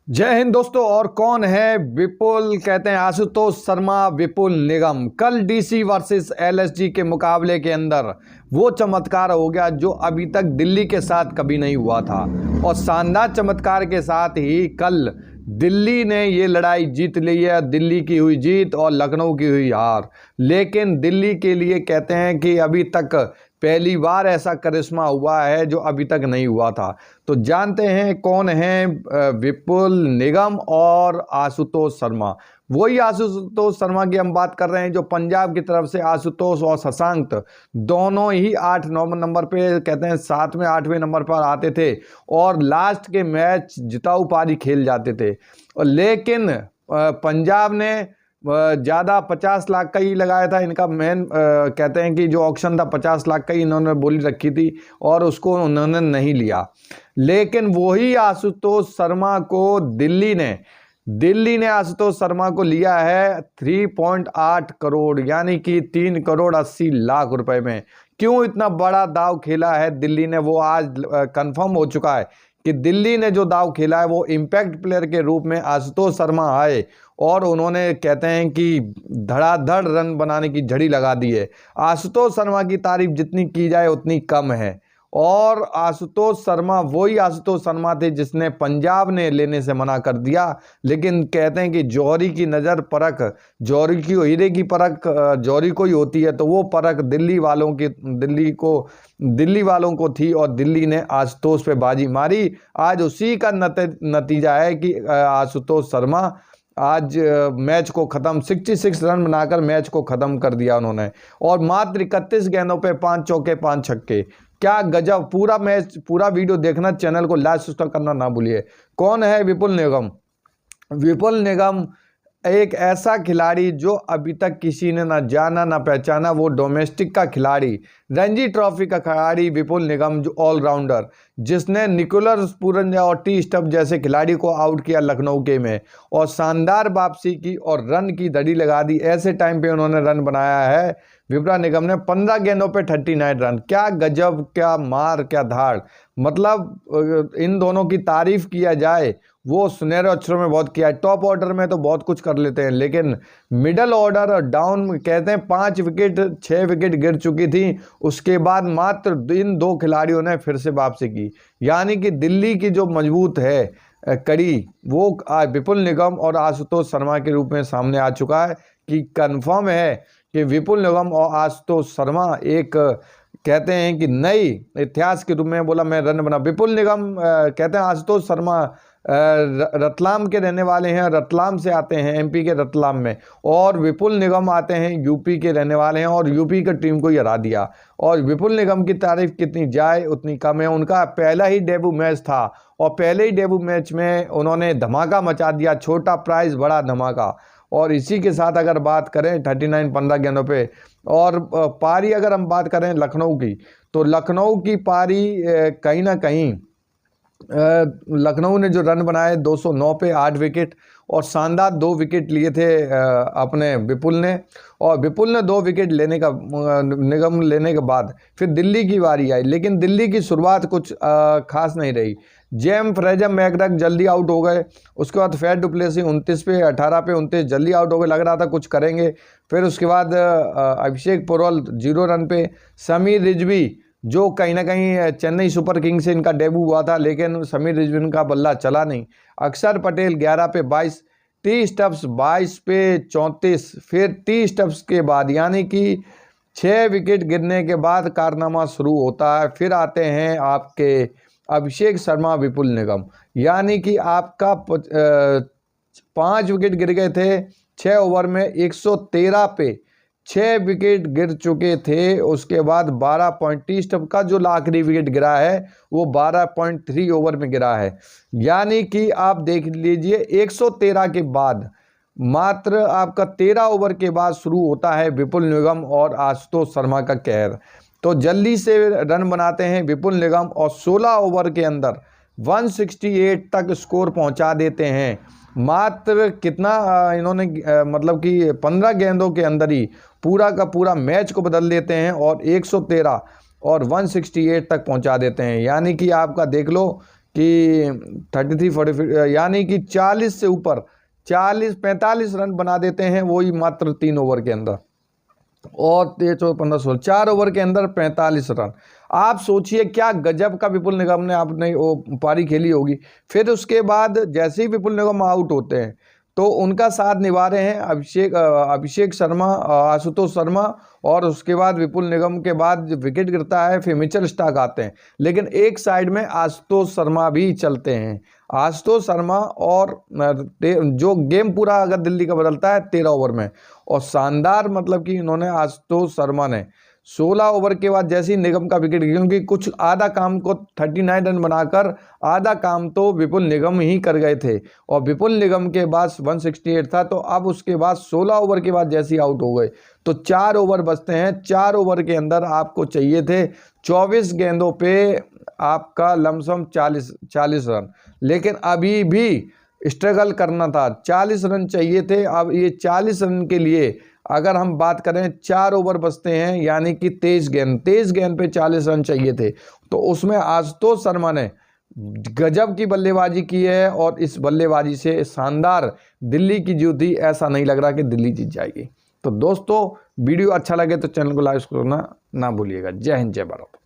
जय हिंद दोस्तों। और कौन है विपुल? कहते हैं आशुतोष शर्मा, विपुल निगम। कल डीसी वर्सेस एलएसजी के मुकाबले के अंदर वो चमत्कार हो गया जो अभी तक दिल्ली के साथ कभी नहीं हुआ था। और शानदार चमत्कार के साथ ही कल दिल्ली ने ये लड़ाई जीत ली है। दिल्ली की हुई जीत और लखनऊ की हुई हार। लेकिन दिल्ली के लिए कहते हैं कि अभी तक पहली बार ऐसा करिश्मा हुआ है जो अभी तक नहीं हुआ था। तो जानते हैं कौन है विपुल निगम और आशुतोष शर्मा। वही आशुतोष शर्मा की हम बात कर रहे हैं जो पंजाब की तरफ से आशुतोष और शशांक दोनों ही 8-9 नंबर पे, कहते हैं 7वें 8वें नंबर पर आते थे और लास्ट के मैच जिताऊ पारी खेल जाते थे। लेकिन पंजाब ने ज़्यादा 50 लाख का ही लगाया था। इनका मेन कहते हैं कि जो ऑक्शन था 50 लाख का ही इन्होंने बोली रखी थी और उसको उन्होंने नहीं लिया। लेकिन वही आशुतोष शर्मा को दिल्ली ने आशुतोष शर्मा को लिया है 3.8 करोड़, यानी कि 3 करोड़ 80 लाख रुपए में। क्यों इतना बड़ा दाव खेला है दिल्ली ने, वो आज कंफर्म हो चुका है कि दिल्ली ने जो दाव खेला है वो इम्पैक्ट प्लेयर के रूप में आशुतोष शर्मा आए और उन्होंने कहते हैं कि धड़ाधड़ रन बनाने की झड़ी लगा दी है। आशुतोष शर्मा की तारीफ जितनी की जाए उतनी कम है। और आशुतोष शर्मा वही आशुतोष शर्मा थे जिसने पंजाब ने लेने से मना कर दिया। लेकिन कहते हैं कि जौहरी की नज़र परख, जौहरी की हीरे की परख जौहरी को ही होती है। तो वो परख दिल्ली वालों को थी और दिल्ली ने आशुतोष पे बाजी मारी। आज उसी का नतीजा है कि आशुतोष शर्मा आज मैच को ख़त्म 66 रन बनाकर मैच को ख़त्म कर दिया उन्होंने। और मात्र 31 गेंदों पे 5 चौके 5 छक्के। क्या गजब! पूरा मैच, पूरा वीडियो देखना, चैनल को लाइक सब्सक्राइब करना ना भूलिए। कौन है विपुल निगम? विपुल निगम एक ऐसा खिलाड़ी जो अभी तक किसी ने ना जाना ना पहचाना। वो डोमेस्टिक का खिलाड़ी, रणजी ट्रॉफी का खिलाड़ी विपुल निगम, जो ऑलराउंडर, जिसने निकोलस पूरन और टी स्टफ जैसे खिलाड़ी को आउट किया लखनऊ के में और शानदार वापसी की और रन की दड़ी लगा दी। ऐसे टाइम पे उन्होंने रन बनाया है विपुल निगम ने 15 गेंदों पे 39 रन। क्या गजब, क्या मार, क्या धाड़! मतलब इन दोनों की तारीफ किया जाए, वो सुनहरे अक्षरों में बहुत किया है। टॉप ऑर्डर में तो बहुत कुछ कर लेते हैं, लेकिन मिडल ऑर्डर और डाउन कहते हैं 5 विकेट 6 विकेट गिर चुकी थी। उसके बाद मात्र इन 2 खिलाड़ियों ने फिर से वापसी की। यानी कि दिल्ली की जो मजबूत है कड़ी, वो विपुल निगम और आशुतोष शर्मा के रूप में सामने आ चुका है कि कंफर्म है कि विपुल निगम और आशुतोष शर्मा एक कहते हैं कि नई इतिहास के रूप में बोला मैं रन बना। विपुल निगम कहते हैं आशुतोष शर्मा रतलाम के रहने वाले हैं, रतलाम से आते हैं, एमपी के रतलाम में। और विपुल निगम आते हैं यूपी के रहने वाले हैं और यूपी की टीम को ही हरा दिया। और विपुल निगम की तारीफ कितनी जाए उतनी कम है। उनका पहला ही डेब्यू मैच था और पहले ही डेब्यू मैच में उन्होंने धमाका मचा दिया। छोटा प्राइज बड़ा धमाका। और इसी के साथ अगर बात करें 39 15 गेंदों पे और पारी अगर हम बात करें लखनऊ की, तो लखनऊ की पारी कहीं ना कहीं लखनऊ ने जो रन बनाए 209 पे 8 विकेट और शानदार 2 विकेट लिए थे अपने विपुल ने। और विपुल ने 2 विकेट लेने का निगम लेने के बाद फिर दिल्ली की बारी आई। लेकिन दिल्ली की शुरुआत कुछ खास नहीं रही। जेम फ्रेजम मैकडक जल्दी आउट हो गए। उसके बाद फैट डुप्लेसी 29 पे 18 पे 29 जल्दी आउट हो गए। लग रहा था कुछ करेंगे। फिर उसके बाद अभिषेक पुरोल 0 रन पे। समीर रिजवी जो कहीं ना कहीं चेन्नई सुपर किंग्स से इनका डेब्यू हुआ था, लेकिन समीर रिजवी का बल्ला चला नहीं। अक्षर पटेल 11 पे 22। टी स्टफ्स 22 पे 34। फिर टी स्टफ्स के बाद यानी कि 6 विकेट गिरने के बाद कारनामा शुरू होता है। फिर आते हैं आपके अभिषेक शर्मा, विपुल निगम, यानी कि आपका 5 विकेट गिर गए थे 6 ओवर में। 113 पे 6 विकेट गिर चुके थे। उसके बाद 12 स्टफ का जो आखिरी विकेट गिरा है वो 12.3 ओवर में गिरा है। यानी कि आप देख लीजिए 113 के बाद मात्र आपका 13 ओवर के बाद शुरू होता है विपुल निगम और आशुतोष शर्मा का कहर। तो जल्दी से रन बनाते हैं विपुल निगम और 16 ओवर के अंदर 168 तक स्कोर पहुंचा देते हैं। मात्र कितना इन्होंने मतलब कि 15 गेंदों के अंदर ही पूरा का पूरा मैच को बदल देते हैं और 113 और 168 तक पहुंचा देते हैं। यानी कि आपका देख लो कि 33-40 यानी कि 40 से ऊपर 40-45 रन बना देते हैं, वही मात्र 3 ओवर के अंदर। और 13-14-15-16 4 ओवर के अंदर 45 रन। आप सोचिए क्या गजब का विपुल निगम ने आपने वो पारी खेली होगी। फिर उसके बाद जैसे ही विपुल निगम आउट होते हैं तो उनका साथ निभा रहे हैं अभिषेक शर्मा, आशुतोष शर्मा, और उसके बाद विपुल निगम के बाद विकेट गिरता है फिर मिचेल स्टार्क आते हैं, लेकिन एक साइड में आशुतोष शर्मा भी चलते हैं। आशुतोष शर्मा और जो गेम पूरा अगर दिल्ली का बदलता है 13 ओवर में, और शानदार मतलब कि इन्होंने आशुतोष शर्मा ने 16 ओवर के बाद जैसे ही निगम का विकेट, क्योंकि कुछ आधा काम को 39 रन बनाकर आधा काम तो विपुल निगम ही कर गए थे, और विपुल निगम के बाद 168 था। तो अब उसके बाद 16 ओवर के बाद जैसे ही आउट हो गए तो 4 ओवर बचते हैं। 4 ओवर के अंदर आपको चाहिए थे 24 गेंदों पे आपका लमसम 40 रन, लेकिन अभी भी स्ट्रगल करना था, 40 रन चाहिए थे। अब ये 40 रन के लिए अगर हम बात करें 4 ओवर बचते हैं, यानी कि 23 गेंद पे 40 रन चाहिए थे, तो उसमें आशुतोष शर्मा ने गजब की बल्लेबाजी की है, और इस बल्लेबाजी से शानदार दिल्ली की जीत थी। ऐसा नहीं लग रहा कि दिल्ली जीत जाएगी। तो दोस्तों वीडियो अच्छा लगे तो चैनल को लाइक करना ना भूलिएगा। जय हिंद, जय भारत।